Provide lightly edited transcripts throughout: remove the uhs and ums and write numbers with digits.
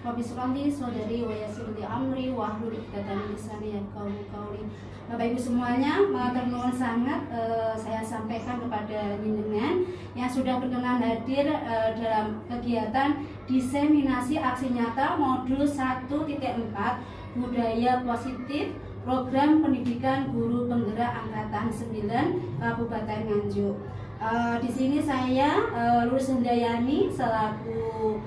Rabbi sholli sodari wa yassir li amri wahlul 'uqdatam min lisani yafqahu qawli. Bapak Ibu semuanya, matur nuwun sangat saya sampaikan kepada jenengan yang sudah berkenan hadir dalam kegiatan diseminasi aksi nyata modul 1.4 budaya positif program pendidikan guru penggerak angkatan 9 Kabupaten Nganjuk. Di sini saya Lurus Hendayani selaku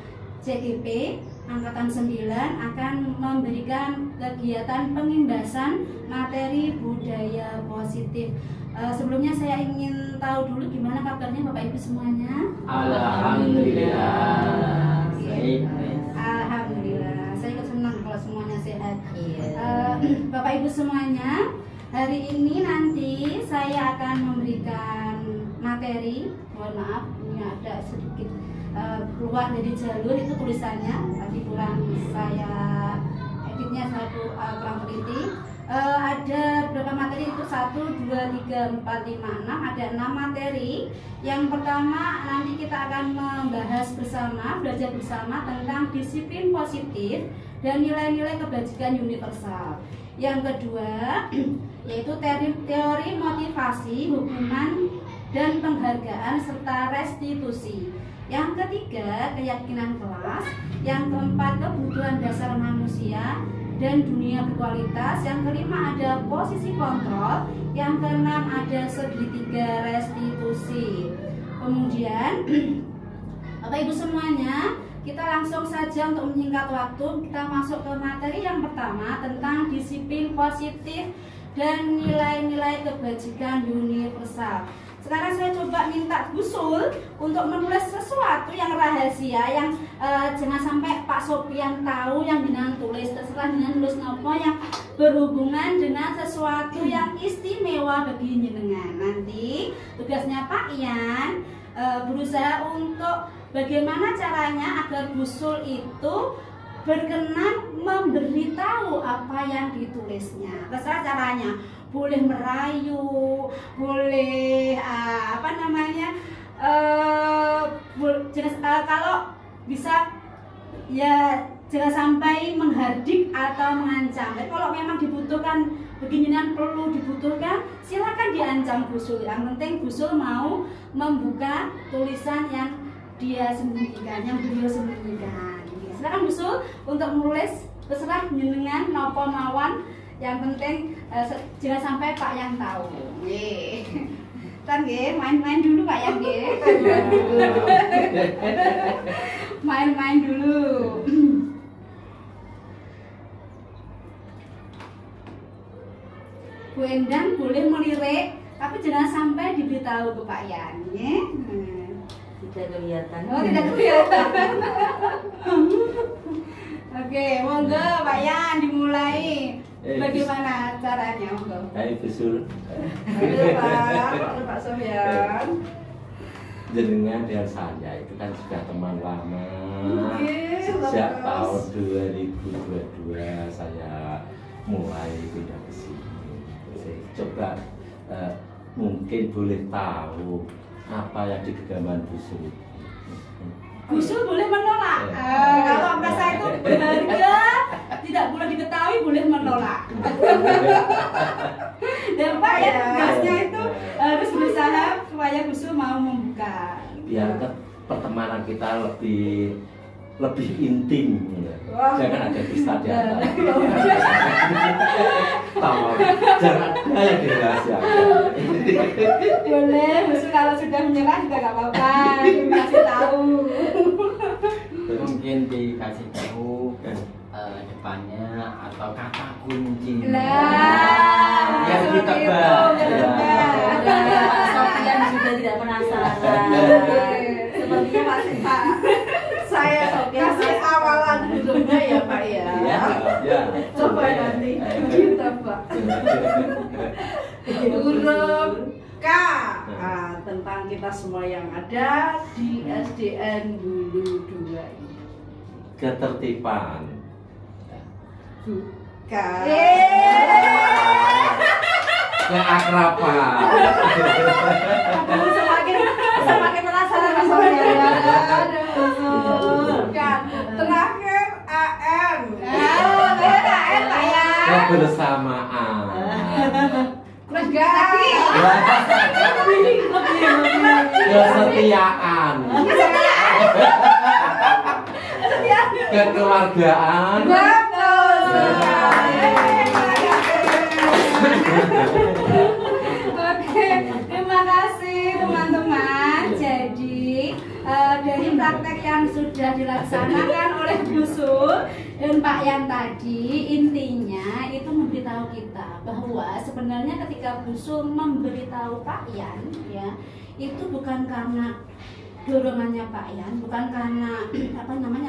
CGP Angkatan 9 akan memberikan kegiatan pengimbasan materi budaya positif. Sebelumnya saya ingin tahu dulu gimana kabarnya Bapak Ibu semuanya. Alhamdulillah. Baik. Alhamdulillah. Saya ikut senang kalau semuanya sehat. Bapak Ibu semuanya, hari ini nanti saya akan memberikan materi. Mohon maaf, ini ada sedikit keluar dari jalur itu tulisannya, tadi kurang saya editnya, saya kurang teliti. Ada berapa materi itu? 1, 2, 3, 4, 5, 6. Ada 6 materi. Yang pertama nanti kita akan membahas bersama, belajar bersama tentang disiplin positif dan nilai-nilai kebajikan universal. Yang kedua yaitu teori motivasi, hukuman dan penghargaan serta restitusi. Yang ketiga, keyakinan kelas. Yang keempat, kebutuhan dasar manusia dan dunia berkualitas. Yang kelima, ada posisi kontrol. Yang keenam, ada segitiga restitusi. Kemudian Bapak Ibu semuanya, kita langsung saja untuk menyingkat waktu, kita masuk ke materi yang pertama tentang disiplin positif dan nilai-nilai kebajikan universal. Sekarang saya coba minta Gusul untuk menulis sesuatu yang rahasia, yang jangan sampai Pak Sopian tahu yang jenengan tulis. Terserah jenengan nulis nopo yang berhubungan dengan sesuatu yang istimewa bagi jenengan. Nanti tugasnya Pak Ian berusaha untuk bagaimana caranya agar Gusul itu berkenan memberitahu apa yang ditulisnya. Terserah caranya. Boleh merayu, boleh kalau bisa ya jangan sampai menghardik atau mengancam. Tapi kalau memang dibutuhkan, beginian perlu dibutuhkan, silakan diancam Gusul. Yang penting Gusul mau membuka tulisan yang dia sembunyikan, yang beliau sembunyikan. Silakan Gusul untuk menulis, terserah jenengan nopo mawon. Yang penting jangan sampai Pak yang tahu. Kan main-main dulu Pak yang main-main dulu. Bu Endang boleh melirik, tapi jangan sampai diberitahu ke Pak Yan. Tidak kelihatan. Oh, tidak kelihatan. Oke, monggo Pak Yan dimulai. Bagaimana caranya, monggo? Hai Gusul. Pak Sofyan. Jenengan dan saya itu kan sudah teman lama. Sejak tahun 2022 saya mulai pindah ke sini. Coba mungkin boleh tahu apa yang di genggaman Gusul. Gusul boleh menolak. Kalau merasa itu berharga, tidak boleh diketahui, boleh menolak. Dan Pak ya, tugasnya itu harus berusaha supaya Gusul mau membuka. Biar pertemanan kita lebih intim. Jangan ada dusta di antara. Jangan ada yang dirahasiakan. Boleh, Gusul kalau sudah menyerah juga nggak apa-apa, dikasih tahu. Mungkin dikasih tahu depannya atau kata kunci. Nah, yang seperti ditebak. Pak Sofian juga tidak penasaran. Sepertinya Pak saya kasih awalan hurufnya ya Pak ya. Ya. Coba nanti kita Pak. Huruf K. Tentang kita semua yang ada di SDN Hulu 2 ini. Ketertiban. K. Keakraban. Aduh, semakin penasaran Mas Sofian. Kan terakhir kebersamaan, kesetiaan, kekeluargaan. Oke, terima kasih teman-teman. Jadi dari praktek yang sudah dilaksanakan oleh Bu Sul dan Pak Yan tadi, intinya itu memberitahu kita bahwa sebenarnya ketika Bu Sul memberitahu Pak Yan, ya, itu bukan karena dorongannya Pak Yan, bukan karena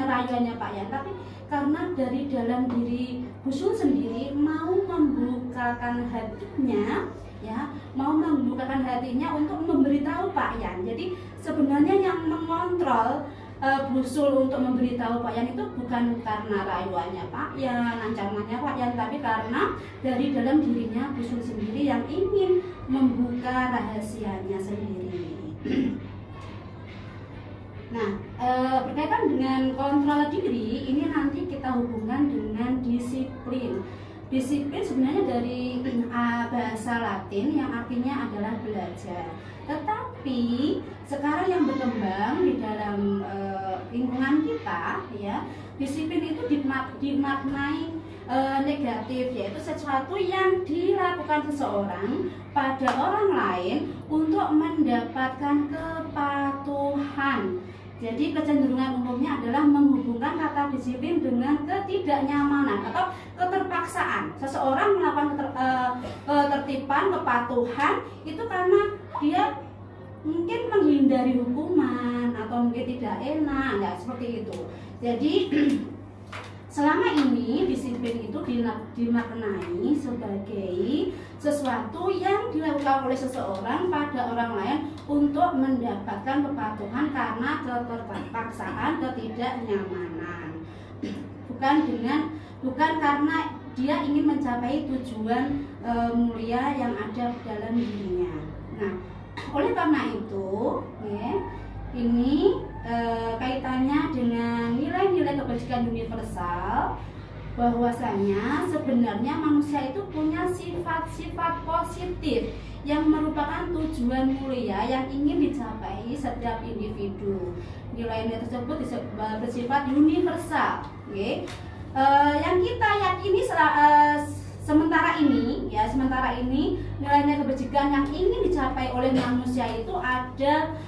rayuannya Pak Yan, tapi karena dari dalam diri Bu Sul sendiri mau membukakan hatinya, ya, mau membukakan hatinya untuk memberitahu Pak Yan. Jadi sebenarnya yang mengontrol Bu Sul untuk memberitahu Pak Yan itu bukan karena rayuannya Pak Yan, ancamannya Pak Yan, tapi karena dari dalam dirinya Bu Sul sendiri yang ingin membuka rahasianya sendiri. Nah, berkaitan dengan kontrol diri, ini nanti kita hubungkan dengan disiplin. Disiplin sebenarnya dari bahasa Latin yang artinya adalah belajar. Tetapi sekarang yang berkembang di dalam lingkungan kita, ya, disiplin itu dimaknai negatif, yaitu sesuatu yang dilakukan seseorang pada orang lain untuk mendapatkan kepatuhan. Jadi kecenderungan umumnya adalah menghubungkan kata disiplin dengan ketidaknyamanan atau keterpaksaan. Seseorang melakukan ketertiban, kepatuhan itu karena dia mungkin menghindari hukuman atau mungkin tidak enak, ya, seperti itu. Jadi selama ini disiplin itu dimaknai sebagai sesuatu yang dilakukan oleh seseorang pada orang lain untuk mendapatkan kepatuhan karena keterpaksaan, ketidaknyamanan. Bukan karena dia ingin mencapai tujuan mulia yang ada dalam dirinya. Nah, oleh karena itu, ya, ini kaitannya dengan nilai-nilai kebajikan universal, bahwasanya sebenarnya manusia itu punya sifat-sifat positif yang merupakan tujuan mulia yang ingin dicapai setiap individu. Nilai-nilai tersebut bersifat universal, okay? Yang kita yakini sementara ini nilai-nilai kebajikan yang ingin dicapai oleh manusia itu ada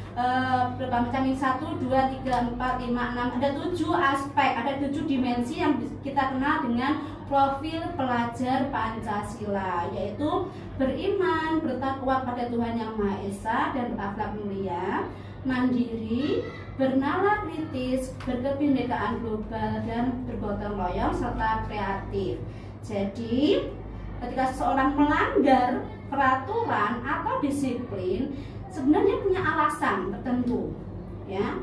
berapa macam ini? 1, 2, 3, 4, 5, 6, ada 7 aspek, ada 7 dimensi yang kita kenal dengan profil pelajar Pancasila, yaitu beriman, bertakwa pada Tuhan Yang Maha Esa dan berakhlak mulia, mandiri, bernalar kritis, berkebinekaan global dan bergotong royong serta kreatif. Jadi ketika seseorang melanggar peraturan atau disiplin, sebenarnya punya alasan tertentu, ya,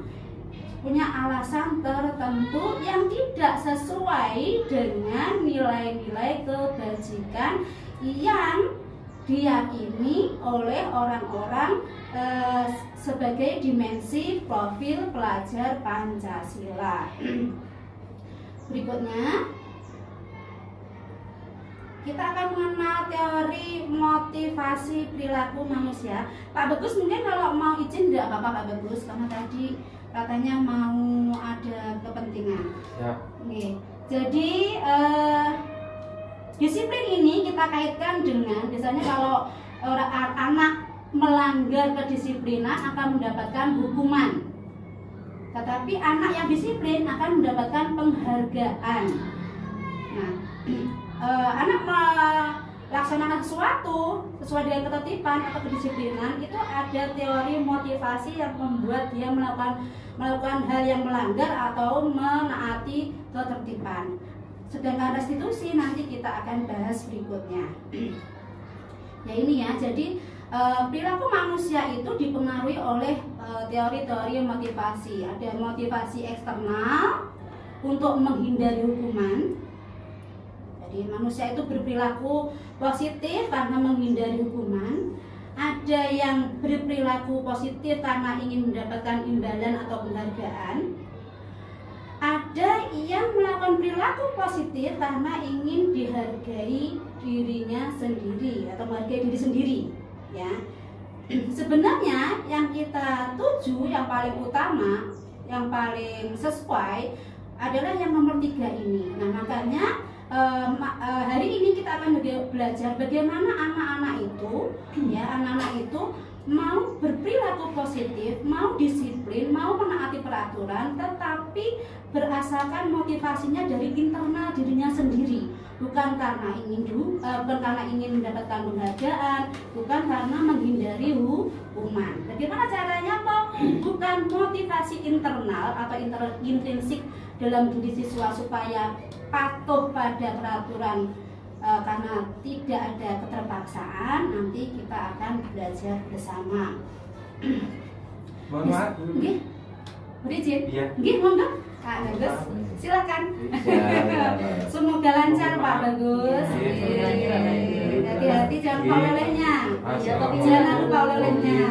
punya alasan tertentu yang tidak sesuai dengan nilai-nilai kebajikan yang diyakini oleh orang-orang sebagai dimensi profil pelajar Pancasila. Berikutnya kita akan mengenal teori motivasi perilaku manusia. Pak Bagus mungkin kalau mau izin tidak apa-apa Pak Bagus, karena tadi katanya mau ada kepentingan. Ya. Oke. Jadi disiplin ini kita kaitkan dengan biasanya kalau anak melanggar kedisiplinan akan mendapatkan hukuman. Tetapi anak yang disiplin akan mendapatkan penghargaan. Nah, anak melaksanakan sesuatu sesuai dengan ketertiban atau kedisiplinan, itu ada teori motivasi yang membuat dia melakukan hal yang melanggar atau menaati ketertiban. Sedangkan restitusi nanti kita akan bahas berikutnya. Ya ini ya, jadi perilaku manusia itu dipengaruhi oleh teori-teori motivasi. Ada motivasi eksternal untuk menghindari hukuman. Jadi manusia itu berperilaku positif karena menghindari hukuman. Ada yang berperilaku positif karena ingin mendapatkan imbalan atau penghargaan. Ada ada yang melakukan perilaku positif karena ingin dihargai dirinya sendiri atau menghargai diri sendiri, ya. Sebenarnya yang kita tuju, yang paling utama, yang paling sesuai adalah yang nomor 3 ini. Nah, makanya hari ini kita akan belajar bagaimana anak-anak itu, ya, anak-anak itu mau berperilaku positif, mau disiplin, mau menaati peraturan, tetapi berasalkan motivasinya dari internal dirinya sendiri, bukan karena ingin mendapatkan penghargaan, bukan karena menghindari hukuman. Bagaimana caranya? Bukan motivasi internal atau intrinsik dalam diri siswa supaya patuh pada peraturan. Karena tidak ada keterpaksaan, nanti kita akan belajar bersama. Mohon maaf. Nggih. Berizin? Iya. Nggih, monggo. Kak Bagus, silakan. Semoga lancar Pak Bagus. Hati-hati jangan lupa olehnya. Jangan lupa olehnya.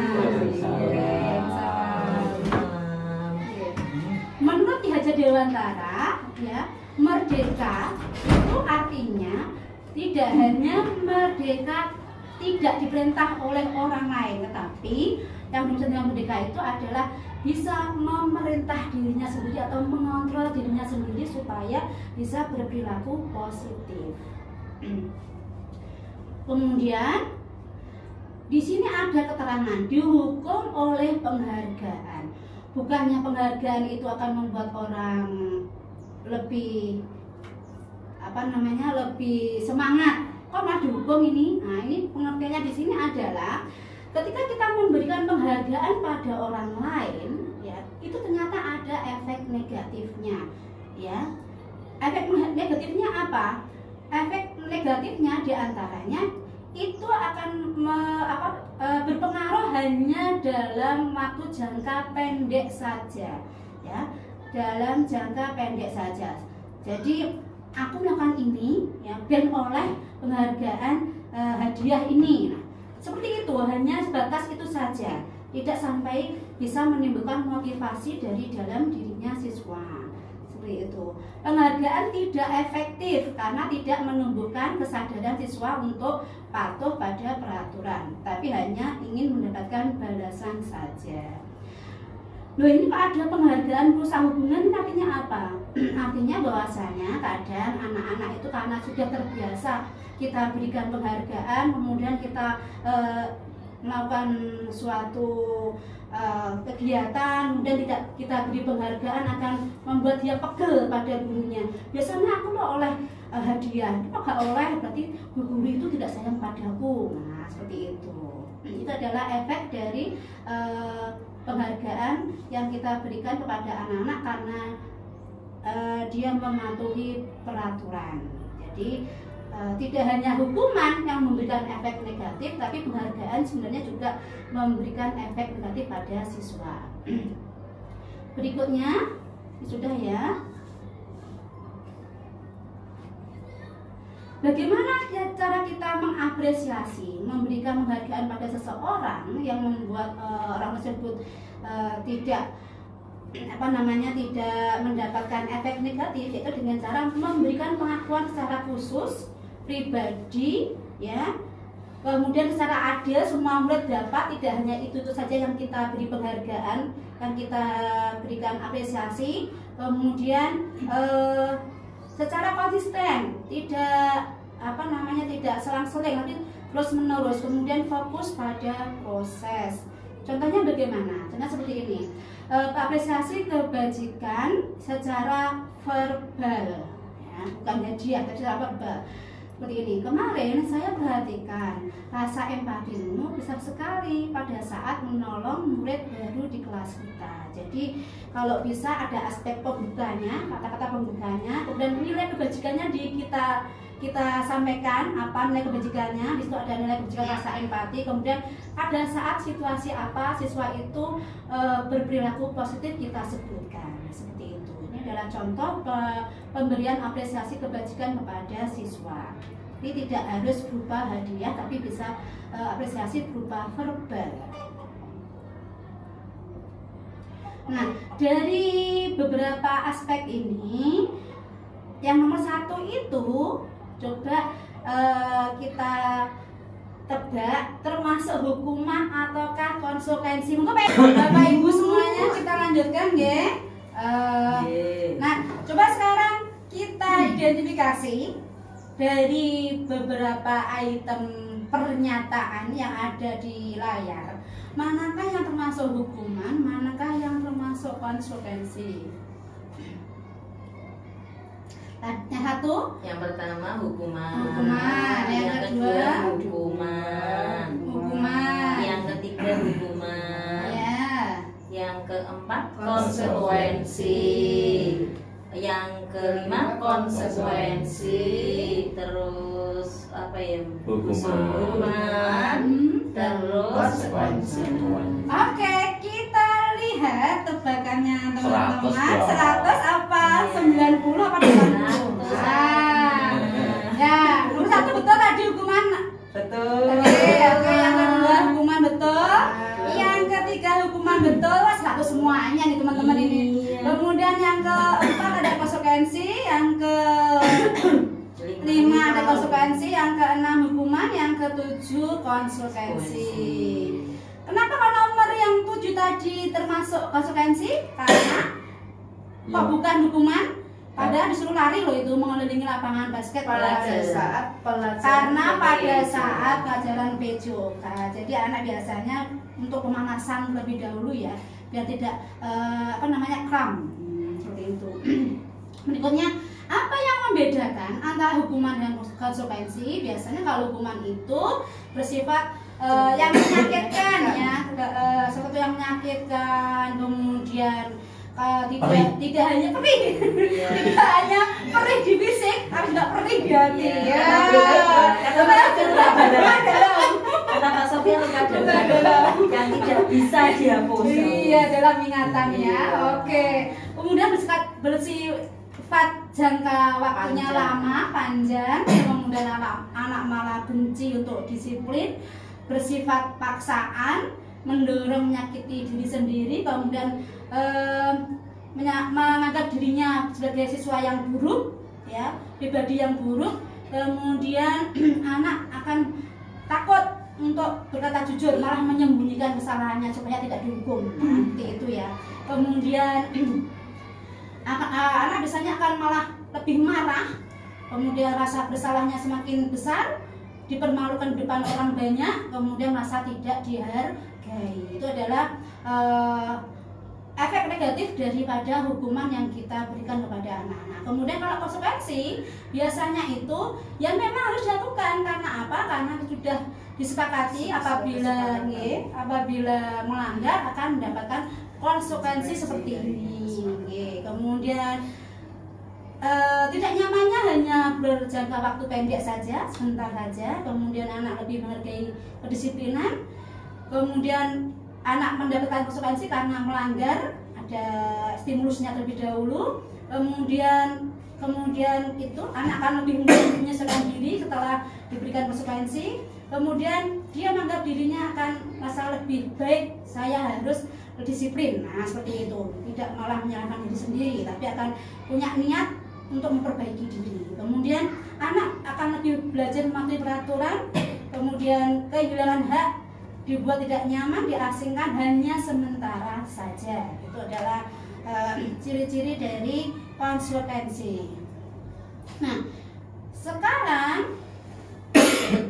Menurut Ki Hajar Dewantara, ya, merdeka itu artinya tidak hanya merdeka tidak diperintah oleh orang lain, tetapi yang dimaksud merdeka itu adalah bisa memerintah dirinya sendiri atau mengontrol dirinya sendiri supaya bisa berperilaku positif. Kemudian di sini ada keterangan dihukum oleh penghargaan. Bukannya penghargaan itu akan membuat orang lebih lebih semangat. Kok malah dihukum ini? Nah, ini pengertiannya di sini adalah ketika kita memberikan penghargaan pada orang lain, ya, itu ternyata ada efek negatifnya, ya. Efek negatifnya apa? Efek negatifnya diantaranya itu akan berpengaruh hanya dalam waktu jangka pendek saja, ya, dalam jangka pendek saja. Jadi aku melakukan ini, ya, dan oleh penghargaan hadiah ini. Nah, seperti itu, hanya sebatas itu saja, tidak sampai bisa menimbulkan motivasi dari dalam dirinya siswa. Seperti itu. Penghargaan tidak efektif karena tidak menumbuhkan kesadaran siswa untuk patuh pada peraturan, tapi hanya ingin mendapatkan balasan saja. Loh, ini Pak, ada penghargaan perusahaan hubungan, artinya apa? Artinya bahwasanya kadang anak-anak itu karena sudah terbiasa kita berikan penghargaan, kemudian kita melakukan suatu kegiatan, kemudian tidak kita beri penghargaan akan membuat dia pegel pada gurunya. Biasanya aku loh oleh hadiah, kok gak oleh, berarti guru itu tidak sayang padaku. Nah, seperti itu. Itu adalah efek dari penghargaan yang kita berikan kepada anak-anak karena dia mematuhi peraturan. Jadi tidak hanya hukuman yang memberikan efek negatif, tapi penghargaan sebenarnya juga memberikan efek negatif pada siswa. Berikutnya, sudah ya. Bagaimana cara kita mengapresiasi, memberikan penghargaan pada seseorang yang membuat orang tersebut tidak mendapatkan efek negatif, yaitu dengan cara memberikan pengakuan secara khusus pribadi, ya, kemudian secara adil semua murid dapat, tidak hanya itu saja yang kita beri penghargaan, yang kita berikan apresiasi, kemudian secara konsisten, tidak tidak selang-seling, tapi terus menerus, kemudian fokus pada proses. Contohnya bagaimana? Contohnya seperti ini, apresiasi kebajikan secara verbal, ya, bukan hadiah, tapi secara verbal. Seperti ini, kemarin saya perhatikan rasa empatimu besar sekali pada saat menolong murid baru di kelas kita. Jadi kalau bisa ada aspek pembukanya, kata-kata pembukanya, kemudian nilai kebajikannya kita sampaikan apa nilai kebajikannya. Di situ ada nilai kebajikan rasa empati. Kemudian pada saat situasi apa siswa itu berperilaku positif kita sebutkan. Seperti itu. Ini adalah contoh pemberian apresiasi kebajikan kepada siswa. Ini tidak harus berupa hadiah, tapi bisa apresiasi berupa verbal. Nah, dari beberapa aspek ini, yang nomor 1 itu coba kita tebak termasuk hukuman ataukah konsekuensi. Monggo Bapak Ibu semuanya kita lanjutkan ya. Nah, coba sekarang kita identifikasi dari beberapa item pernyataan yang ada di layar, manakah yang termasuk hukuman, manakah yang termasuk konsekuensi. Yang 1, Yang pertama hukuman. Yang kedua hukuman. Yang ketiga hukuman. Ya. Yang keempat konsekuensi. Yang kelima konsekuensi. Terus apa ya? Hukuman. Terus Konsekuensi. Oke, kita lihat tebakannya teman-teman. 100 apa? 90 apa 80? Ya, nomor 1 betul tadi hukuman. betul. Oke, yang kedua hukuman betul. Yang ketiga hukuman betul. 100 semuanya nih teman-teman ini. Kemudian yang keempat ada konsekuensi, yang ke-5 ada konsekuensi, yang ke-6 hukuman, yang ke-7 konsekuensi. Kenapa kalau nomor yang 7 tadi termasuk konsekuensi? Karena kok bukan hukuman? Padahal disuruh lari loh itu mengelilingi lapangan basket Pada saat pelajaran karena pada PJOK. saat pelajaran PJOK. Jadi anak biasanya untuk pemanasan lebih dahulu ya, biar tidak kram seperti itu. Berikutnya, apa yang membedakan antara hukuman dan konsekuensi? Biasanya kalau hukuman itu bersifat yang menyakitkan ya, sesuatu yang menyakitkan, kemudian tidak hanya perih, tidak hanya perih di fisik, tapi juga perih di hati. Kata Pak Sofian yang tidak bisa dihapus. Iya, dalam ingatan ya. Oke. Kemudian bersifat jangka waktunya lama, panjang, kemudian anak malah benci untuk disiplin, bersifat paksaan, mendorong menyakiti diri sendiri, kemudian menganggap dirinya sebagai siswa yang buruk, ya, pribadi yang buruk. Kemudian anak akan takut untuk berkata jujur, malah menyembunyikan kesalahannya supaya tidak dihukum. Nanti itu ya. Kemudian anak biasanya akan malah lebih marah, kemudian rasa bersalahnya semakin besar, dipermalukan di depan orang banyak, kemudian merasa tidak dihargai. Itu adalah efek negatif daripada hukuman yang kita berikan kepada anak-anak. Kemudian kalau konsekuensi, biasanya itu yang memang harus dilakukan. Karena apa? Karena sudah disepakati apabila melanggar akan mendapatkan konsekuensi seperti ini. Kemudian tidak nyamannya hanya berjangka waktu pendek saja, sebentar saja. Kemudian anak lebih menghargai kedisiplinan. Kemudian anak mendapatkan konsekuensi karena melanggar, ada stimulusnya terlebih dahulu. Kemudian itu anak akan lebih menyesalkan diri setelah diberikan konsekuensi. Kemudian dia menganggap dirinya akan merasa lebih baik, saya harus berdisiplin. Nah, seperti itu. Tidak malah menyalahkan diri sendiri, tapi akan punya niat untuk memperbaiki diri. Kemudian anak akan lebih belajar mematuhi peraturan. Kemudian kehilangan hak, dibuat tidak nyaman, diasingkan hanya sementara saja. Itu adalah ciri-ciri dari konsekuensi. Nah, sekarang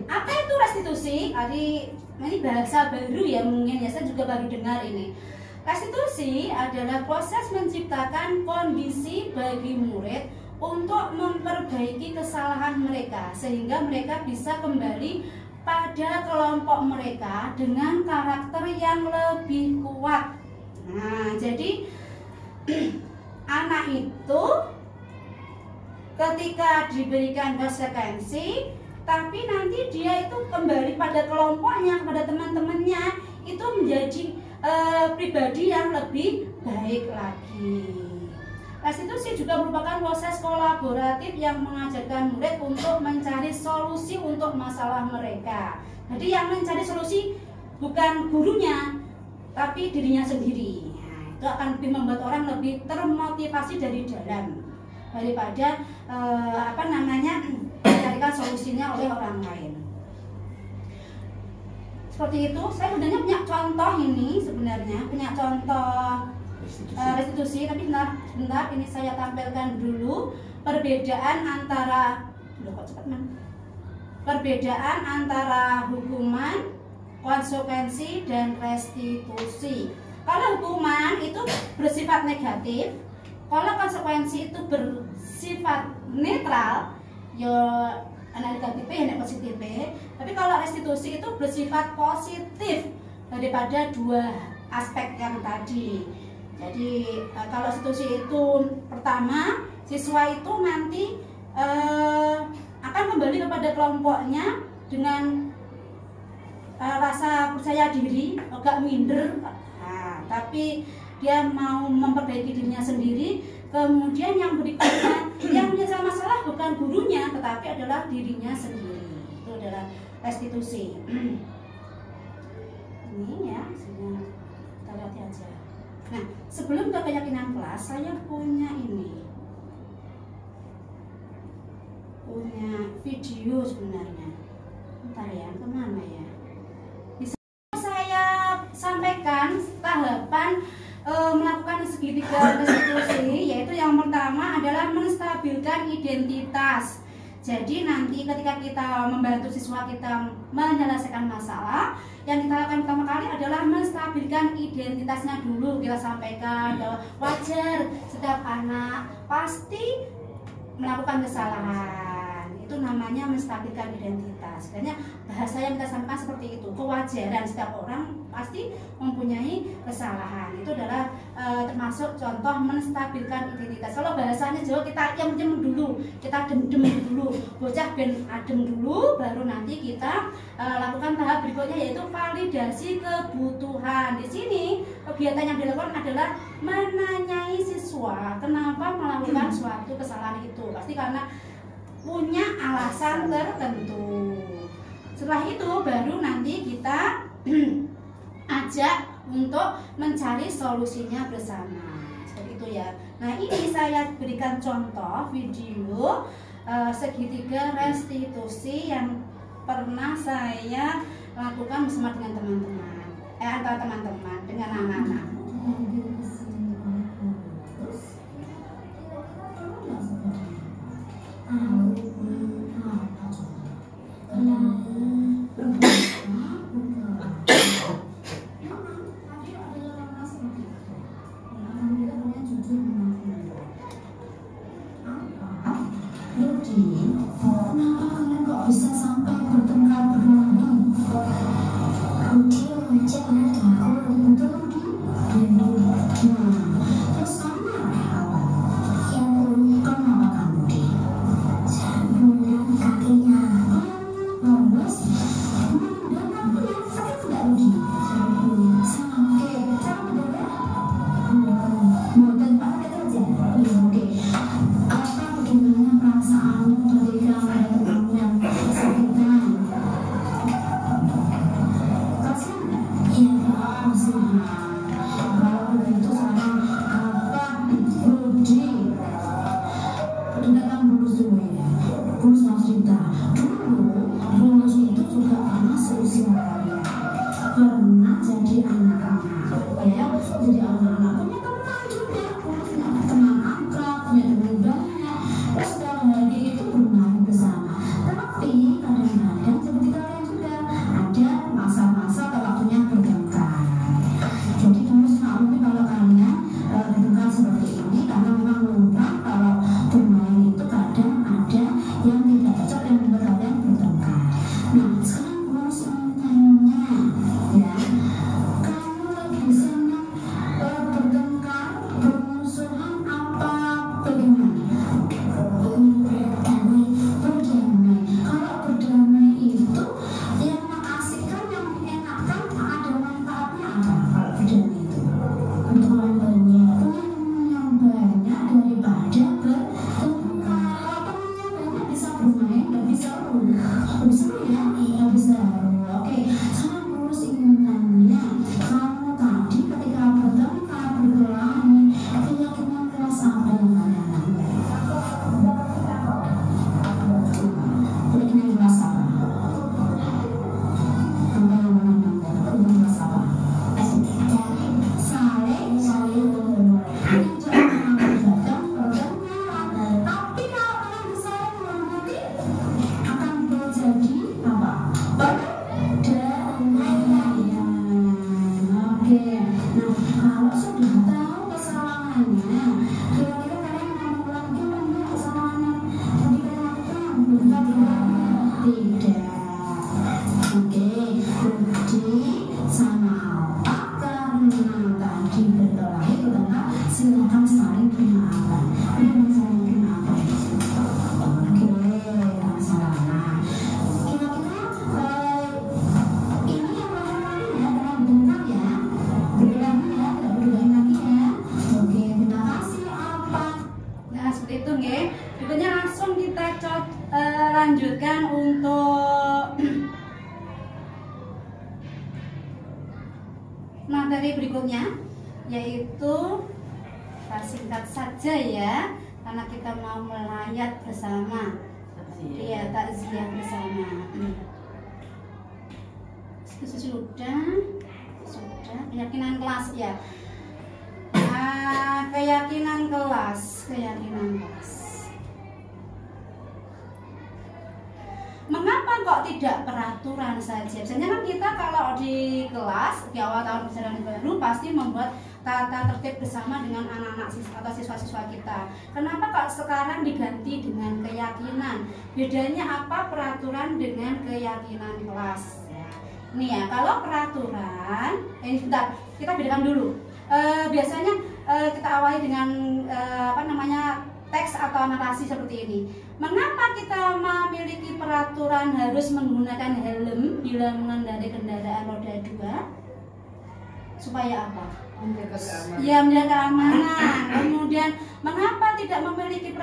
apa itu restitusi? Ini bahasa baru ya, mungkin ya, saya juga baru dengar ini. Restitusi adalah proses menciptakan kondisi bagi murid untuk memperbaiki kesalahan mereka sehingga mereka bisa kembali pada kelompok mereka dengan karakter yang lebih kuat. Nah, jadi anak itu ketika diberikan konsekuensi, tapi nanti dia itu kembali pada kelompoknya, pada teman-temannya, itu menjadi pribadi yang lebih baik lagi. Restitusi juga merupakan proses kolaboratif yang mengajarkan murid untuk mencari solusi untuk masalah mereka. Jadi yang mencari solusi bukan gurunya, tapi dirinya sendiri. Nah, itu akan lebih membuat orang lebih termotivasi dari dalam daripada mencarikan solusinya oleh orang lain. Seperti itu. Saya sebenarnya punya contoh ini, punya contoh restitusi, tapi bentar ini saya tampilkan dulu perbedaan antara hukuman, konsekuensi, dan restitusi. Kalau hukuman itu bersifat negatif, kalau konsekuensi itu bersifat netral, ya anak negatif ya anak positif. Tapi kalau restitusi itu bersifat positif daripada dua aspek yang tadi. Jadi kalau restitusi itu pertama, siswa itu nanti akan kembali kepada kelompoknya dengan rasa percaya diri, agak minder, tapi dia mau memperbaiki dirinya sendiri. Kemudian yang berikutnya, yang menjadi masalah bukan gurunya, tetapi adalah dirinya sendiri. Itu adalah restitusi. Ini ya, kita lihat aja. Nah, sebelum ke keyakinan kelas, saya punya video sebenarnya. Bentar ya, kemana ya? Bisa saya sampaikan tahapan melakukan segitiga restitusi, yaitu yang pertama adalah menstabilkan identitas. Jadi nanti ketika kita membantu siswa kita menyelesaikan masalah, yang kita lakukan pertama kali adalah menstabilkan identitasnya dulu. Kita sampaikan bahwa wajar setiap anak pasti melakukan kesalahan. Itu namanya menstabilkan identitas. Sebenarnya bahasa yang kita sampaikan seperti itu, kewajaran setiap orang pasti mempunyai kesalahan. Itu adalah termasuk contoh menstabilkan identitas. Kalau bahasanya Jawa, kita yem dulu, kita dem dulu, bocah ben adem dulu, baru nanti kita lakukan tahap berikutnya, yaitu validasi kebutuhan. Di sini kegiatan yang dilakukan adalah menanyai siswa kenapa melakukan suatu kesalahan itu. Pasti karena punya alasan tertentu. Setelah itu baru nanti kita ajak untuk mencari solusinya bersama. Seperti itu ya. Nah, ini saya berikan contoh video segitiga restitusi yang pernah saya lakukan bersama dengan teman-teman, antara teman-teman dengan anak-anak. Bisa sampai bertengkar berlari. Rudi mengajak anak aku untuk lanjutkan untuk materi berikutnya, yaitu kita singkat saja ya, karena kita mau melayat bersama. Iya, takziah bersama. Sudah keyakinan kelas ya. Keyakinan kelas. Mengapa kok tidak peraturan saja? Biasanya kan kita kalau di kelas di awal tahun ajaran baru pasti membuat tata tertib bersama dengan anak-anak atau siswa-siswa kita. Kenapa kok sekarang diganti dengan keyakinan? Bedanya apa peraturan dengan keyakinan kelas? Nih ya, kalau peraturan, ini sebentar, kita bedakan dulu. Biasanya kita awali dengan teks atau narasi seperti ini. Mengapa kita memiliki peraturan harus menggunakan helm bila mengendarai kendaraan roda 2? Supaya apa? Ya, menjaga keamanan. Kemudian mengapa tidak memiliki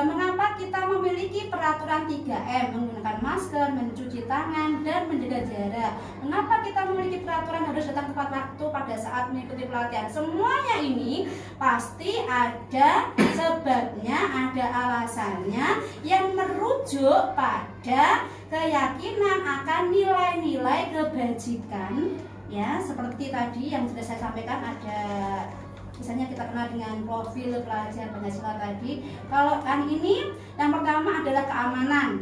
mengapa kita memiliki peraturan 3M, menggunakan masker, mencuci tangan, dan menjaga jarak? Mengapa kita memiliki peraturan harus datang tepat waktu pada saat mengikuti pelatihan? Semuanya ini pasti ada sebabnya, ada alasannya yang merujuk pada keyakinan akan nilai-nilai kebajikan. Ya, seperti tadi yang sudah saya sampaikan, ada misalnya kita kenal dengan profil pelajar Pancasila tadi. Kalau yang ini, yang pertama adalah keamanan,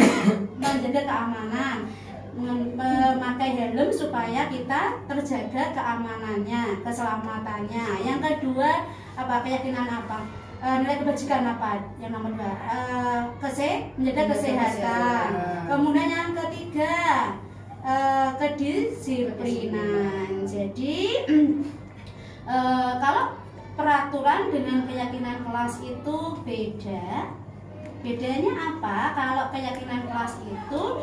menjaga keamanan, memakai helm supaya kita terjaga keamanannya, keselamatannya. Yang kedua, keyakinan apa? Nilai kebajikan apa? Yang nomor 2, menjaga kesehatan. Kemudian yang ketiga, kedisiplinan. Jadi kalau peraturan dengan keyakinan kelas itu beda. Bedanya apa? Kalau keyakinan kelas itu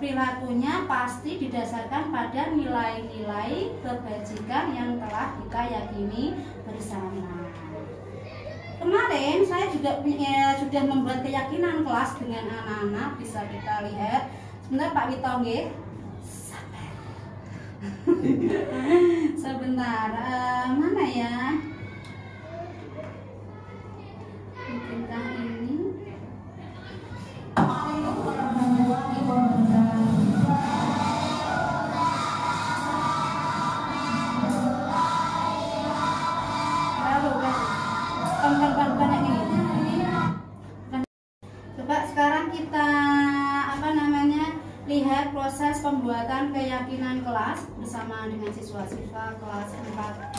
perilakunya pasti didasarkan pada nilai-nilai kebajikan yang telah kita yakini bersama. Kemarin saya juga sudah membuat keyakinan kelas dengan anak-anak, bisa kita lihat. Sebentar Pak Wito nggih. Sabar. Sebentar. Mana ya? Mungkinkah ini? Banyak ini. Coba sekarang kita lihat proses pembuatan keyakinan kelas bersama dengan siswa-siswa kelas 4.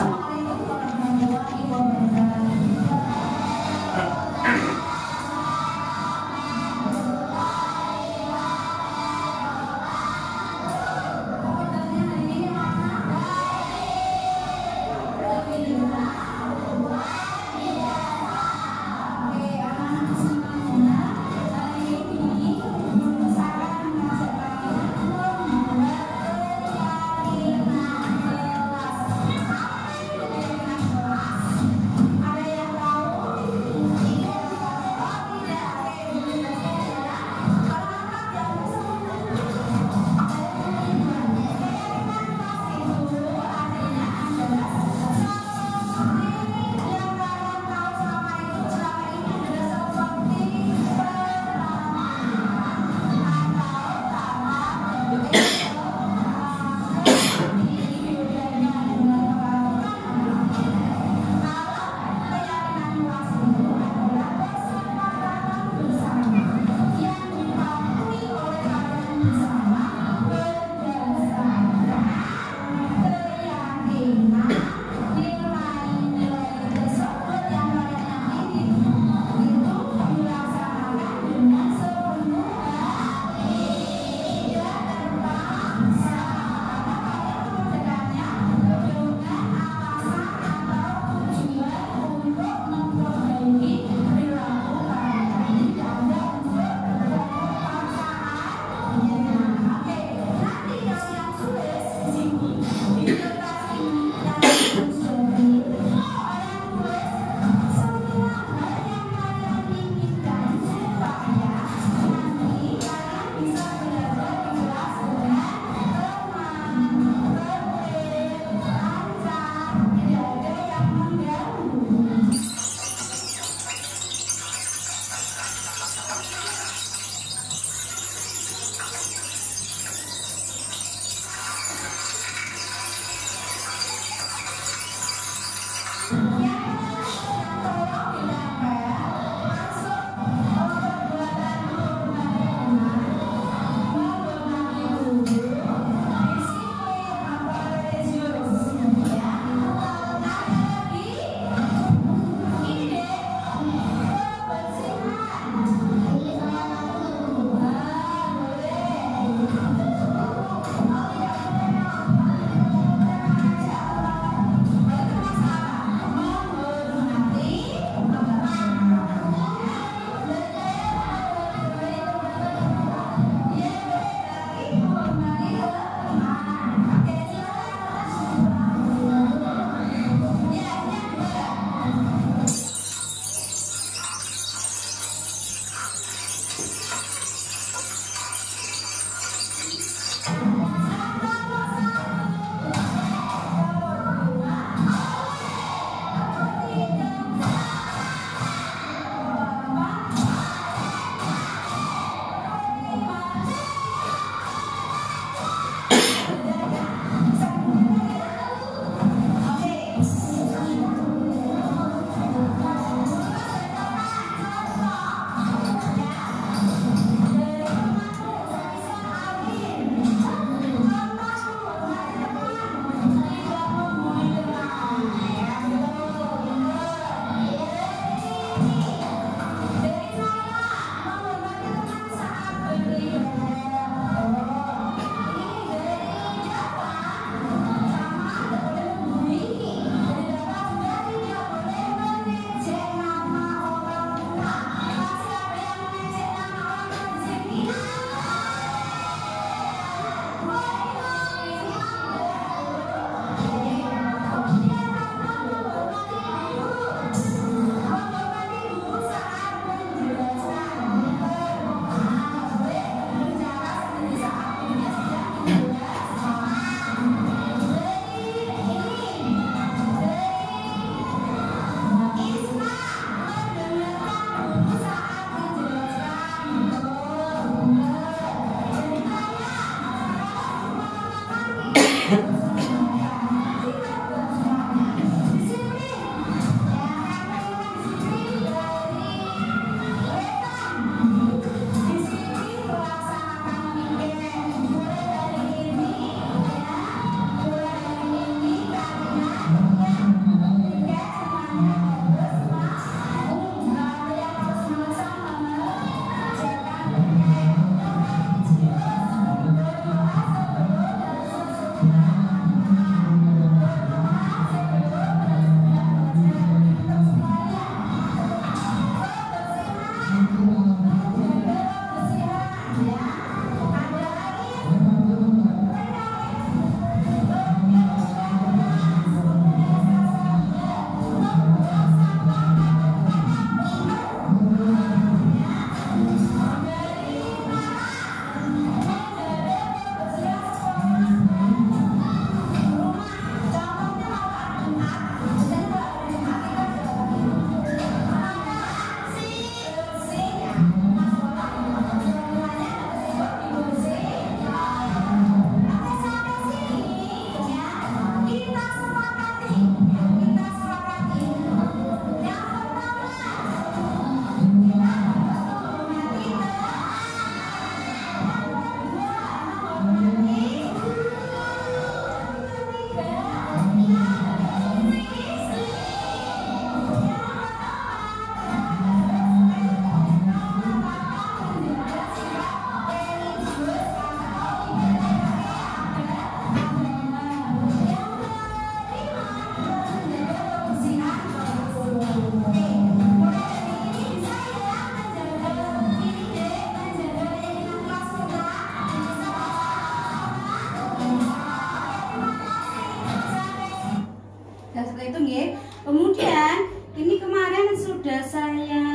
seperti itu nggih. Kemudian ini kemarin sudah saya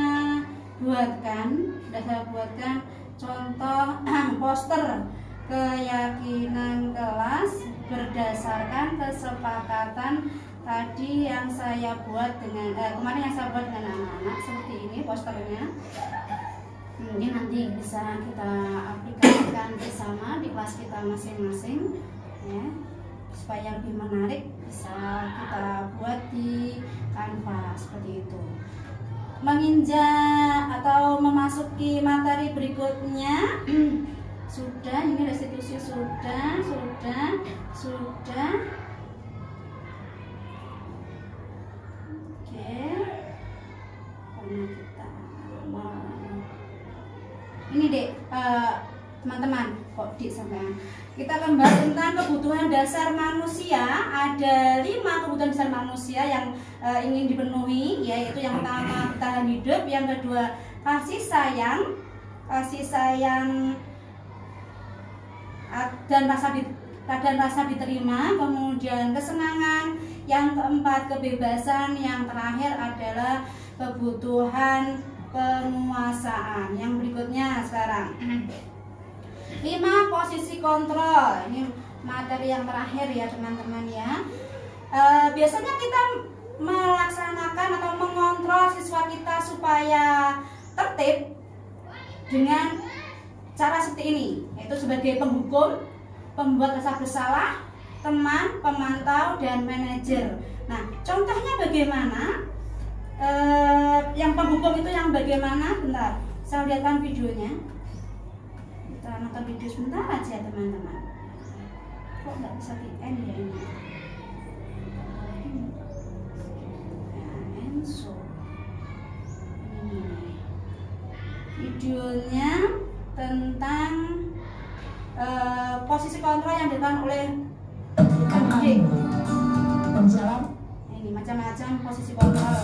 buatkan contoh poster keyakinan kelas berdasarkan kesepakatan tadi yang saya buat dengan kemarin yang saya buat dengan anak-anak. Seperti ini posternya. Ini nanti bisa kita aplikasikan bersama di kelas kita masing-masing ya, supaya lebih menarik bisa kita buat di Canva seperti itu. Menginjak atau memasuki materi berikutnya. Sudah, ini restitusi sudah. Oke. Karena kita ini Dek, teman-teman, kok Dek sampean. Kita akan bahas tentang kebutuhan dasar manusia. Ada 5 kebutuhan dasar manusia yang ingin dipenuhi, yaitu yang pertama bertahan hidup, yang kedua kasih sayang dan rasa diterima, kemudian kesenangan, yang keempat kebebasan, yang terakhir adalah kebutuhan penguasaan. Yang berikutnya sekarang 5 posisi kontrol. Ini materi yang terakhir ya teman-teman ya. Biasanya kita melaksanakan atau mengontrol siswa kita supaya tertib dengan cara seperti ini, yaitu sebagai penghukum, pembuat rasa bersalah, teman, pemantau, dan manajer. Nah, contohnya bagaimana? Yang penghukum itu yang bagaimana? Bentar, saya lihatkan videonya. Kita nonton video sebentar aja teman-teman. Kok nggak bisa di end ya ini? Ini videonya tentang posisi kontrol yang dilakukan oleh pendidik. Ini macam-macam posisi kontrol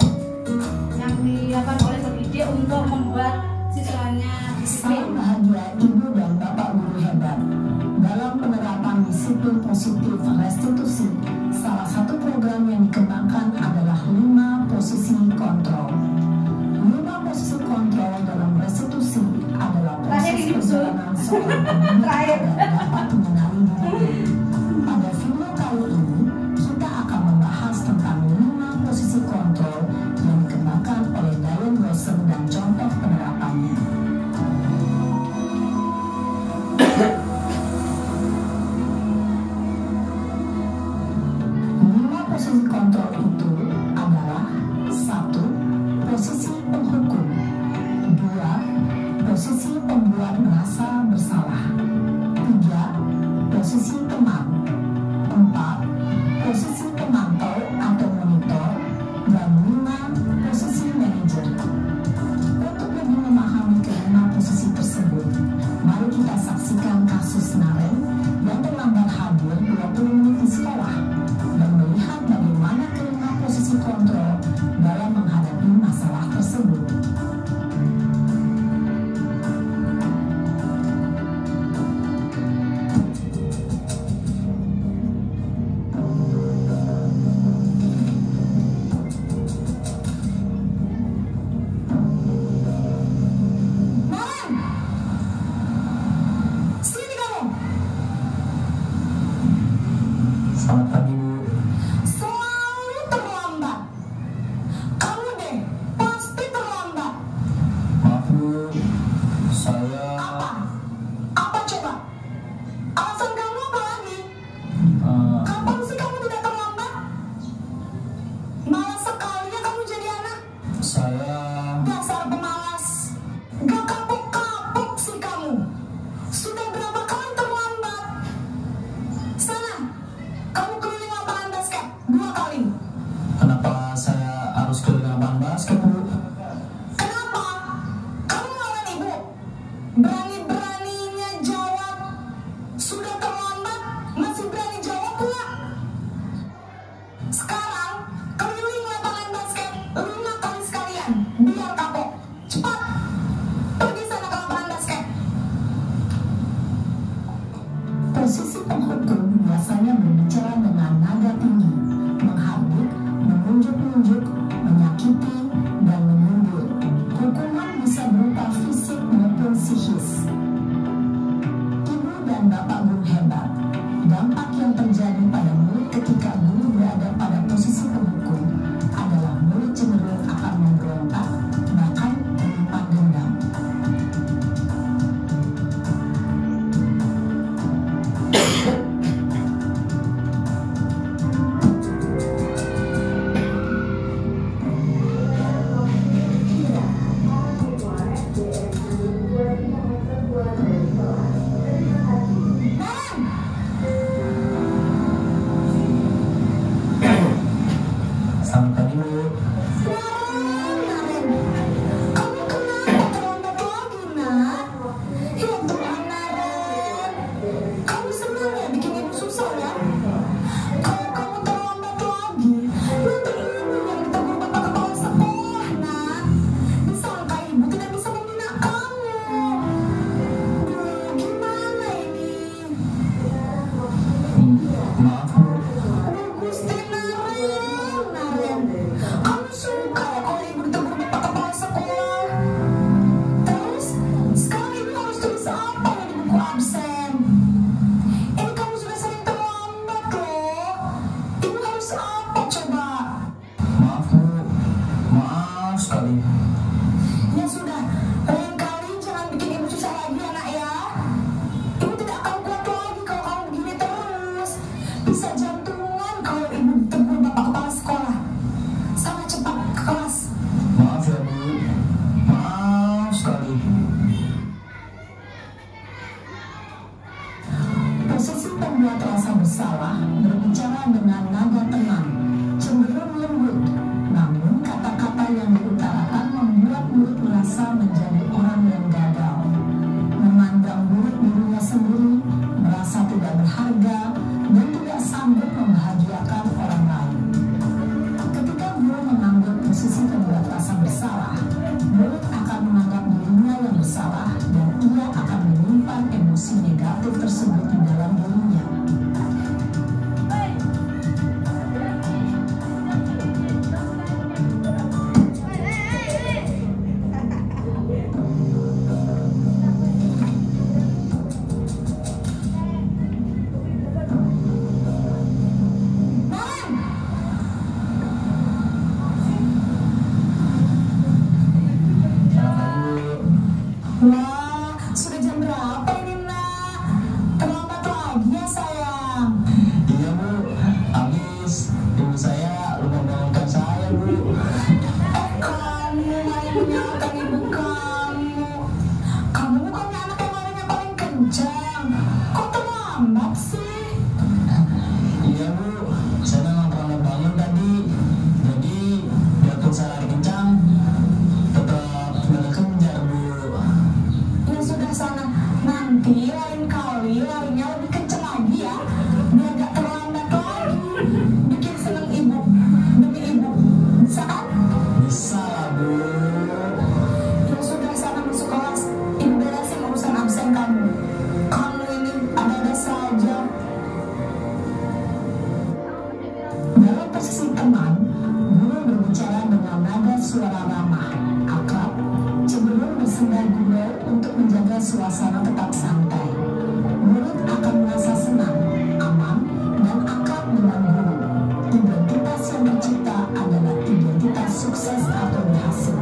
yang dilakukan oleh pendidik untuk membuat siswanya disiplin. Salam bahagia ibu dan bapak guru hebat. Dalam penerapan disiplin positif restitusi, salah satu program yang dikembangkan adalah 5 posisi kontrol. 5 posisi kontrol dalam restitusi adalah proses perjalanan seorang pendidik agar dapat mengenali diri. Pada video kali ini, kita akan membahas tentang 5 posisi kontrol yang dikembangkan oleh Diane Wilson dan contoh penerapannya. 5 posisi kontrol itu adalah 1. Posisi penghukum, 2. Posisi pembuat merasa bersalah, 3. Posisi teman, 4. Posisi pemantau atau monitor, dan 5. Posisi manajer. Untuk lebih memahami ke-5 posisi tersebut, mari kita saksikan kasus Naren yang terlambat hadir 20 menit di sekolah dan melihat bagaimana ke-5 posisi kontrol dalam menghadapi masalah tersebut. Selamat pagi Bu. Selalu terlambat. Kamu deh pasti terlambat. Maaf Bu, saya Apa coba? Alasan kamu apa lagi? Kapan sih kamu tidak terlambat? Malas sekali ya kamu jadi anak. saya Dasar pemalas. Gak kapok-kapok sih kamu. Sudah berapa kali terlambat? Sana, kamu keliling lapangan basket 2 kali. kenapa saya harus keliling lapangan basket Bu? Kenapa? Kamu lawan ibu. Berani-beraninya jawab. Sudah terlambat, masih berani jawab pula. Sekarang, keliling lapangan basket 5 kali sekalian. Biar kapok. Cepat. Pergi sana ke lapangan basket. Posisi penghukum biasanya berbicara dengan nada tinggi, menghardik, Selamat pagi Bu. Kamu kenapa terlambat lagi, nak? Ya Tuhan, Naren. Kamu senang ya bikin ibu susah ya? Kalau kamu terlambat lagi, nanti ibu yang ditegur bapak kepala sekolah, nak. Disangka ibu tidak bisa membina kamu. Duh, gimana ini? Maaf Bu. Gusti Naren. Kamu suka ya kalau ibu ditegur bapak kepala sekolah? Terus, sekarang ibu harus tulis apa ya di buku absen? Ini kamu sudah sering terlambat loh. Ibu harus apa coba? Maaf Bu. Maaf sekali. Ya sudah, lain kali jangan bikin ibu susah lagi ya nak ya. Ibu tidak akan kuat lagi kalau kamu begini terus. Bisa jantungan kalau ibu ditegur bapak kepala sekolah. Sana cepat ke kelas. Maaf ya Bu. Maaf sekali. Posisi pembuat rasa bersalah berbicara dengan nada tenang, cenderung lembut. Namun kata-kata yang diutarakan membuat murid merasa menjadi orang yang gagal. Memandang murid dirinya sendiri, merasa tidak berharga, dan tidak sanggup membahagiakan orang lain. Ketika guru mengambil posisi pembuat rasa bersalah, murid akan menganggap dirinya yang bersalah dan ia akan menyimpan emosi negatif tersebut di dalam dirinya. Wah, sudah jam berapa ini nak? Terlambat lagi ya sayang. Iya Bu. Habis ibu saya lupa bangunkan saya Bu. Kamu malah menyalahkan ibu kamu. Kamu bukannya anak yang larinya paling kencang. Kok terlambat sih? Iya Bu. Saya memang terlambat bangun tadi. Jadi biarpun saya lari kencang, tetap berkejar Bu. Ya sudah sana, nanti lain kali larinya lebih kencang lagi ya, biar gak terlambat lagi. Bikin seneng ibu, demi ibu, bisa kan? Bisa lah Bu. Ya sudah sana masuk kelas, ibu beresin urusan absen kamu. Kamu ini ada-ada saja. Dalam posisi teman, guru berbicara dengan nada suara ramah, akrab, cenderung bersenda gurau untuk menjaga suasana tetap santai. Murid akan merasa senang, aman, dan akrab dengan guru. Identitas yang tercipta adalah identitas sukses atau berhasil.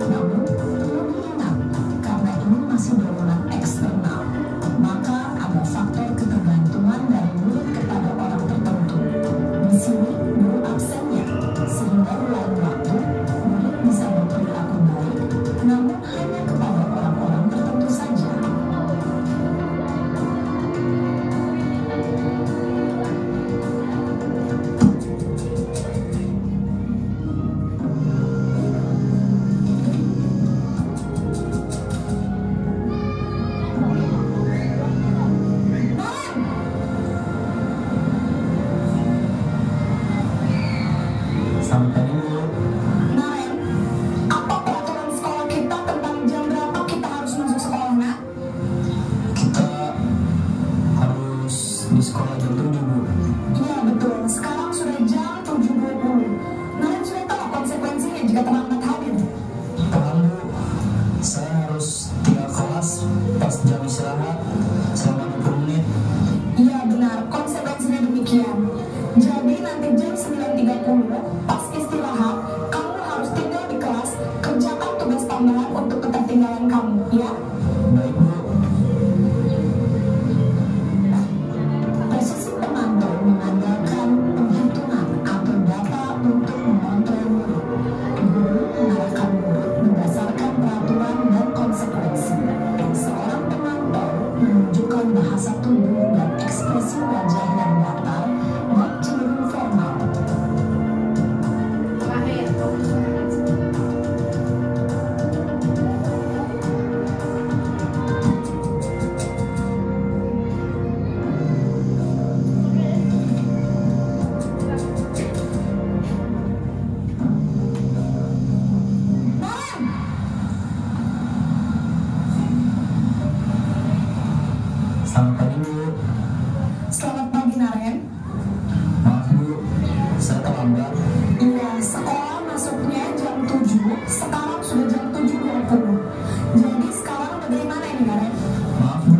Namun, perlu diingat, karena ini masih dorongan eksternal, maka ada faktor ketergantungan dari murid kepada orang tertentu. Di sini, guru absennya, sehingga di lain waktu, murid bisa berperilaku baik, namun hanya kepada orang-orang tertentu saja. Sampai Bu. Naren, apa peraturan sekolah kita tentang jam berapa kita harus masuk sekolah, nak? Kita harus di sekolah jam 7 Bu. Iya betul, sekarang sudah jam 7.20. Naren sudah tahu konsekuensinya jika terlambat hadir. Paham Bu. Saya harus tinggal kelas pas jam istirahat selama 20 menit. Iya benar, konsekuensinya demikian. Jadi nanti jam 9.30 pas istirahat, kamu harus tinggal di kelas, kerjakan tugas tambahan untuk ketertinggalan kamu, ya? Baik Bu. Posisi pemantau mengandalkan penghitungan atau data untuk mengontrol murid. Guru mengarahkan murid berdasarkan peraturan dan konsekuensi. Seorang pemantau menunjukkan bahasa tubuh dan ekspresi wajah yang datar dan cenderung formal. sekolah masuknya jam 7, sekarang sudah jam 7.20. Jadi sekarang bagaimana ini, Karen? Maaf Bu,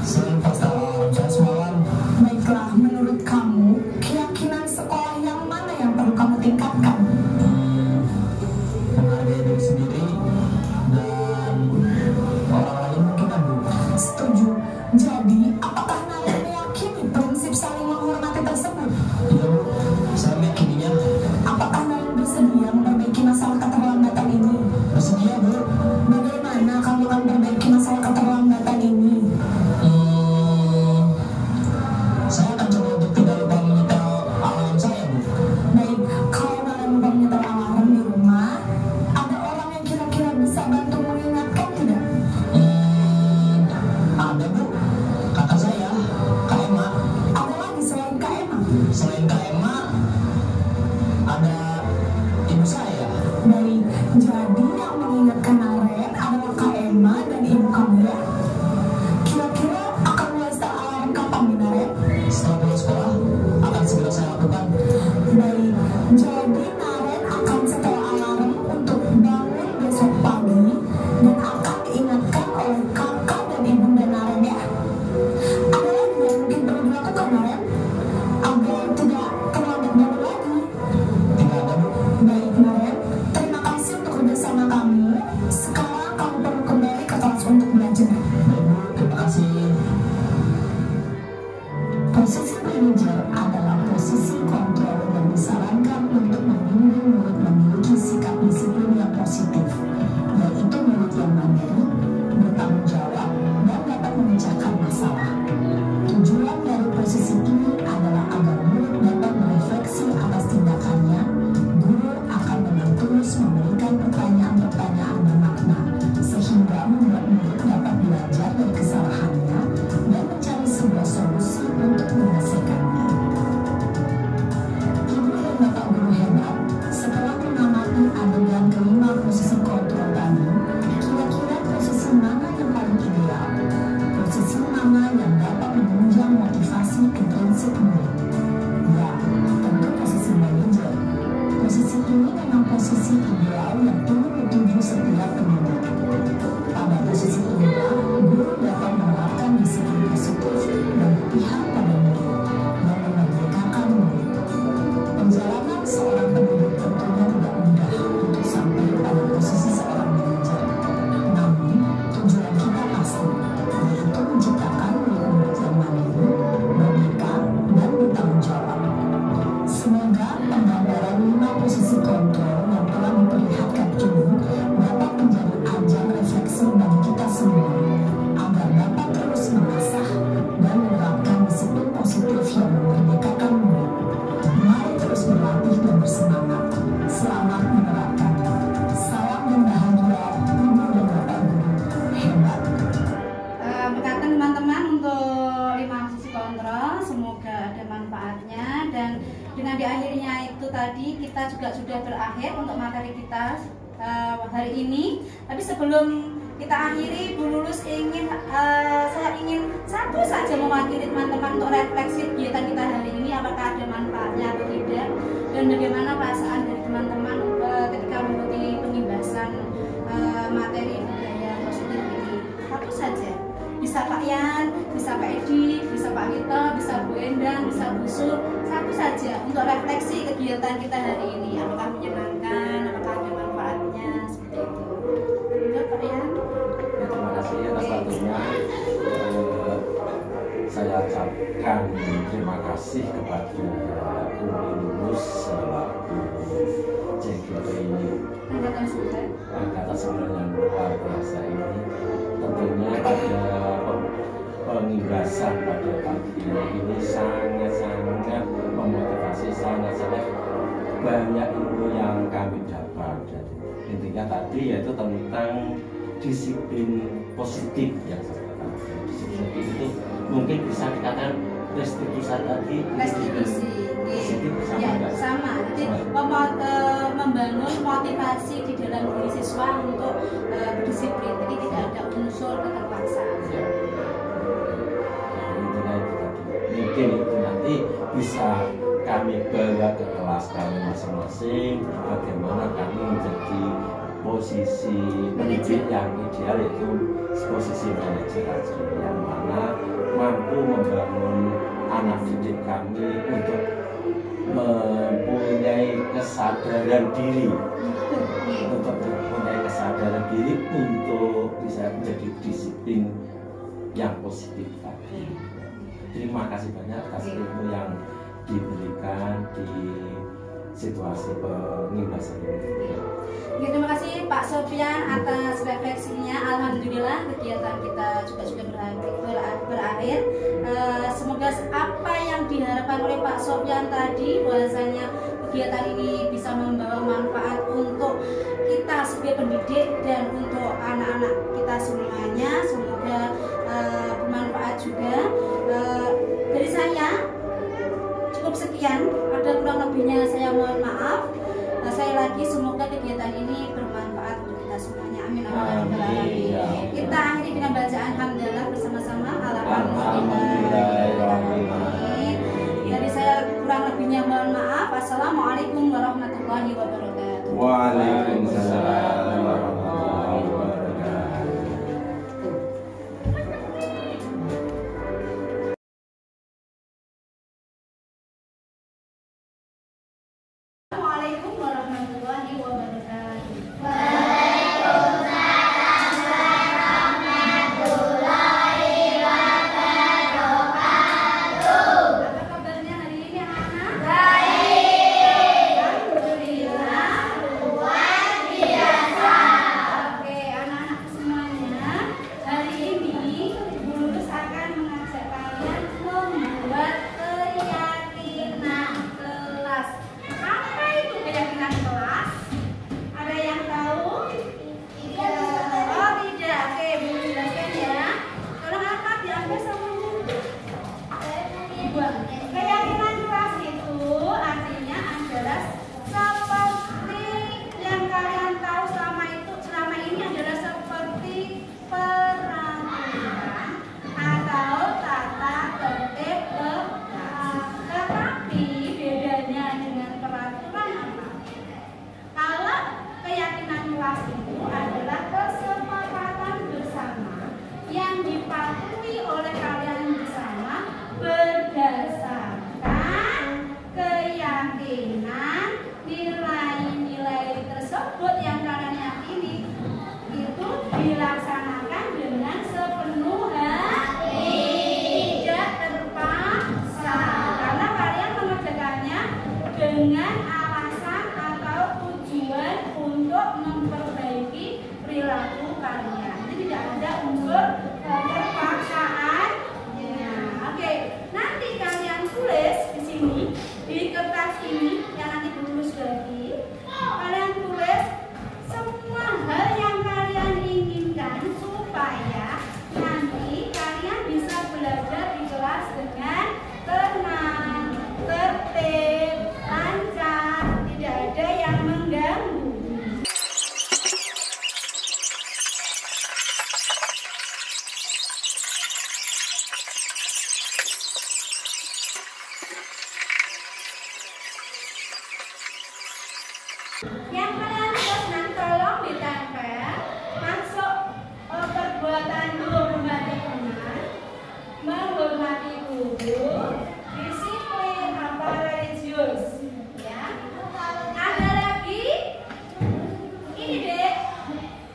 saya pasti alarm saya semalam. Baiklah, menurut kamu, keyakinan sekolah yang mana yang perlu kamu tingkatkan? Menghargai diri sendiri dan orang lain mungkin kan Bu. Setuju. Jadi, apakah Naren meyakini prinsip saling menghormati tersebut? Iya Bu, saya meyakininya. Apakah Naren bersedia memperbaiki masalah keterlambatan ini? Bersedia Bu. Bagaimana kamu akan memperbaiki masalah keterlambatan ini? Saya akan coba untuk tidak lupa menyetel alarm saya Bu. Baik, kalau Naren lupa menyetel alarm di rumah, ada orang yang kira-kira bisa bantu mengingatkan tidak? Ada Bu, kakak saya, Kak Emma. Ada lagi selain Kak Emma? Selain Kak Emma, ada ibu saya. Baik, jadi yang mengingatkan Naren adalah Kak Emma dan ibu kamu ya? Kira-kira akan mulai setel alarm kapan nih, Naren? Setelah pulang sekolah, akan segera saya lakukan. Baik, jadi Naren akan setel alarm untuk bangun besok pagi dan akan diingatkan oleh kakak dan ibunda Naren ya. Ada lagi yang mungkin perlu dilakukan, Naren, agar tidak terlambat bangun lagi? Tidak ada Bu. Baik, Naren, terima kasih untuk kerjasama kamu. Sekarang kamu perlu kembali ke kelas untuk belajar. Baik Bu, terima kasih. Posisi manajer adalah posisi kontrol dan disarankan untuk membimbing murid memiliki sikap disiplin yang positif, yaitu murid yang mandiri, bertanggung jawab, dan dapat memecahkan masalah. Tujuan dari posisi ini adalah agar murid dapat merefleksi atas tindakannya. Guru akan dengan tulus memberikan pertanyaan-pertanyaan bermakna, sehingga membuat murid dapat belajar dari kesalahannya dan mencari sebuah solusi untuk menyelesaikannya. Ibu dan Bapak guru hebat, setelah mengamati adegan kelima posisi kontrol tadi, kira-kira posisi mana yang paling ideal? Posisi mana yang dapat menunjang motivasi intrinsik murid? Ya, tentu posisi manajer. Posisi ini memang posisi ideal yang ingin dituju setiap pendidik. Pada posisi inilah guru dapat menerapkan disiplin positif dan berpihak pada murid dan memerdekakan murid. Perjalanan seorang pendidik tentunya tidak mudah untuk sampai pada posisi seorang manajer. Namun, tujuan kita pasti, yaitu menciptakan murid-murid yang mandiri, merdeka, dan bertanggung jawab. Semoga penggambaran 5 posisi kontrol yang telah diperlihatkan ini dapat menjadi ajang refleksi bagi kita semua, agar dapat terus mengasah dan menerapkan disiplin positif yang memerdekakan murid. Mari terus berlatih dan bersemangat. Selamat menerapkan. Salam dan bahagia, Ibu dan Bapak Guru hebat. Berkatan teman-teman untuk 5 posisi kontrol, semoga ada manfaatnya. Dan dengan diakhirinya itu tadi kita juga sudah berakhir untuk materi kita hari ini. Tapi sebelum kita akhiri, Bu Lulus saya ingin satu saja mewakili teman-teman untuk refleksi kegiatan kita hari ini, apakah ada manfaatnya atau tidak, dan bagaimana perasaan dari teman-teman ketika mengikuti pengimbasan materi budaya positif ini. Satu saja. Bisa Pak Yan, bisa Pak Edi, bisa Pak Wito, bisa Bu Endang, bisa Bu Sur. Satu saja untuk refleksi kegiatan kita hari ini. Apakah menyenangkan, apakah ada manfaatnya, seperti itu. Enggak Pak Yan? Ya, terima kasih atas waktunya. Saya ucapkan terima kasih kepada Umi Lulus selaku JGP Angkatan 9 yang luar biasa ini. Tentunya pada pengimbasan pada pagi ini sangat-sangat memotivasi, sangat-sangat banyak ilmu yang kami dapat. Jadi, intinya tadi yaitu tentang disiplin positif yang saya katakan. Disiplin positif itu mungkin bisa dikatakan restitusi tadi. restitusi. Positif sama Ya, enggak? sama. Jadi membangun motivasi di dalam diri siswa untuk berdisiplin. Jadi tidak ada unsur keterpaksaan. Ya. Intinya itu tadi. Mungkin itu nanti bisa kami bawa ke kelas kami masing-masing, bagaimana kami menjadi posisi pendidik yang ideal, yaitu posisi manajer aja, yang mana mampu membangun anak didik kami untuk mempunyai kesadaran diri, untuk bisa menjadi disiplin yang positif tadi. Terima kasih banyak atas ilmu yang diberikan di situasi pengimbasan ini. Terima kasih Pak Sofyan atas refleksinya. Alhamdulillah kegiatan kita juga sudah berakhir. Semoga apa yang diharapkan oleh Pak Sofyan tadi, bahwasanya kegiatan ini bisa membawa manfaat untuk kita sebagai pendidik dan untuk anak-anak kita semuanya. Semoga bermanfaat juga. Dari saya cukup sekian, ada kurang lebihnya saya mohon maaf. Saya lagi semoga kegiatan ini bermanfaat untuk kita semuanya. Amin amin amin. Kita akhiri dengan bacaan hamdalah bersama-sama. Alhamdulillah. Dari saya kurang lebihnya mohon maaf. Assalamualaikum warahmatullahi wabarakatuh. Waalaikumsalam warahmatullahi wabarakatuh. Assalamualaikum warahmatullahi wabarakatuh. Apa kabarnya hari ini anak-anak? Baik. Alhamdulillah. Luar biasa. Oke, anak-anak semuanya, hari ini Bu Lulus akan mengajak kalian membuat keyakinan kelas. Apa itu keyakinan kelas? Ada yang tahu? Oh tidak. Oke, Bu jelaskan ya. Tolong angkat diambil sama Bu. Keyakinan kelas itu artinya adalah seperti yang kalian tahu selama ini adalah seperti peraturan atau tata tertib kelas. Tetapi bedanya dengan peraturan apa? Kalau keyakinan kelas itu adalah kesepakatan bersama yang dipatuhi oleh kalian bersama berdasarkan keyakinan nilai-nilai tersebut yang kalian yakini itu dilaksanakan dengan sepenuh hati, tidak terpaksa, karena kalian mengerjakannya dengan alasan atau tujuan untuk memperbaiki perilaku kalian. Jadi tidak ada unsur terpaksaan. Oke, nanti kalian tulis di sini, di kertas ini yang nanti lulus lagi. Kalian tulis semua hal yang kalian inginkan supaya nanti kalian bisa belajar di kelas dengan tenang, tertib, lancar, tidak ada yang mengganggu. Yang kalian tulis nanti tolong ditempel. Masuk perbuatan menghormati teman, menghormati guru, disiplin apa religius. Ya. Ada lagi? Ini dek,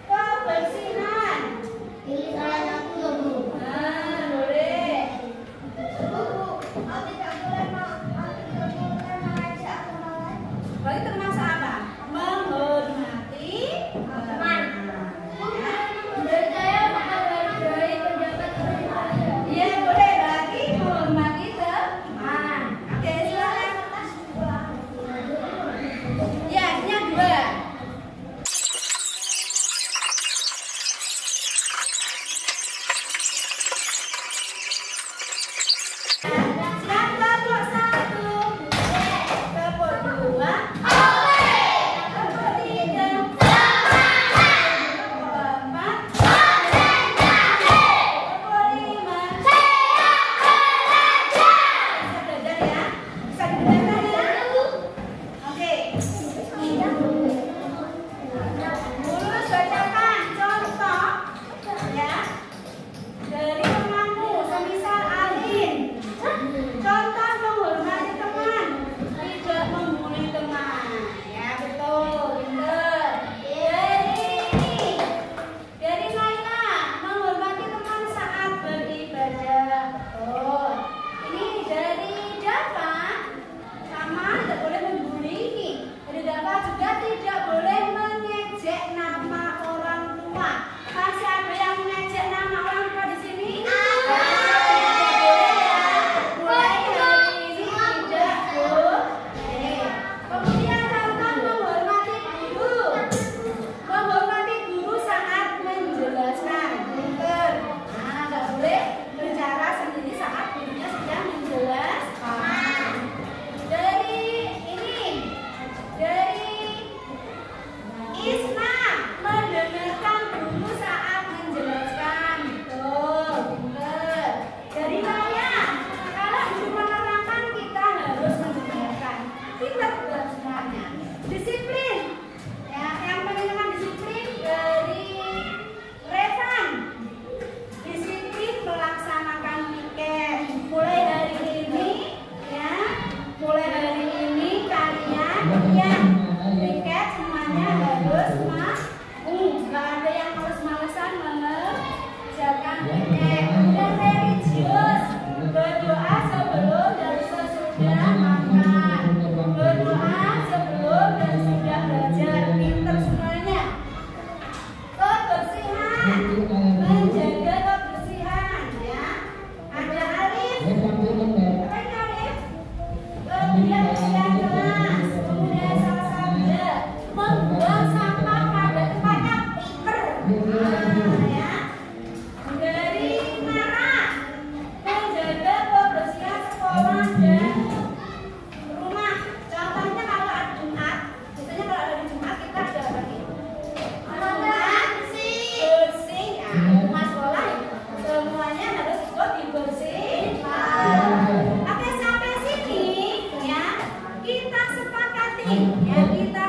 kebersihan. Nah, boleh. Berarti termasuk apa? Menghormati teman. Iya boleh lagi menghormati teman. Disiplin. Ya, yang penting disiplin dari Revan. Disiplin melaksanakan piket. Mulai hari ini, ya, mulai hari ini kalian piket semuanya harus nggak ada yang males-malesan mengerjakan piket. Dan religius, berdoa sebelum dan sesudah makan, berdoa sebelum dan sudah belajar. Pinter semuanya. Kebersihan, menjaga kebersihan, ya. Ada Alif, apa ini Alif? Kemudian bersihan kelas, kemudian salah sabda, membuang sampah pada tempatnya. Pinter. Ya. Dari Nara, menjaga kebersihan sekolah dan rumah. Contohnya kalau ada Jumat, biasanya kalau ada di Jumat kita ada apa nih? Bersih. Ya, rumah sekolah semuanya harus ikut dibersihkan. Oke, sampai sini ya kita sepakati, ya kita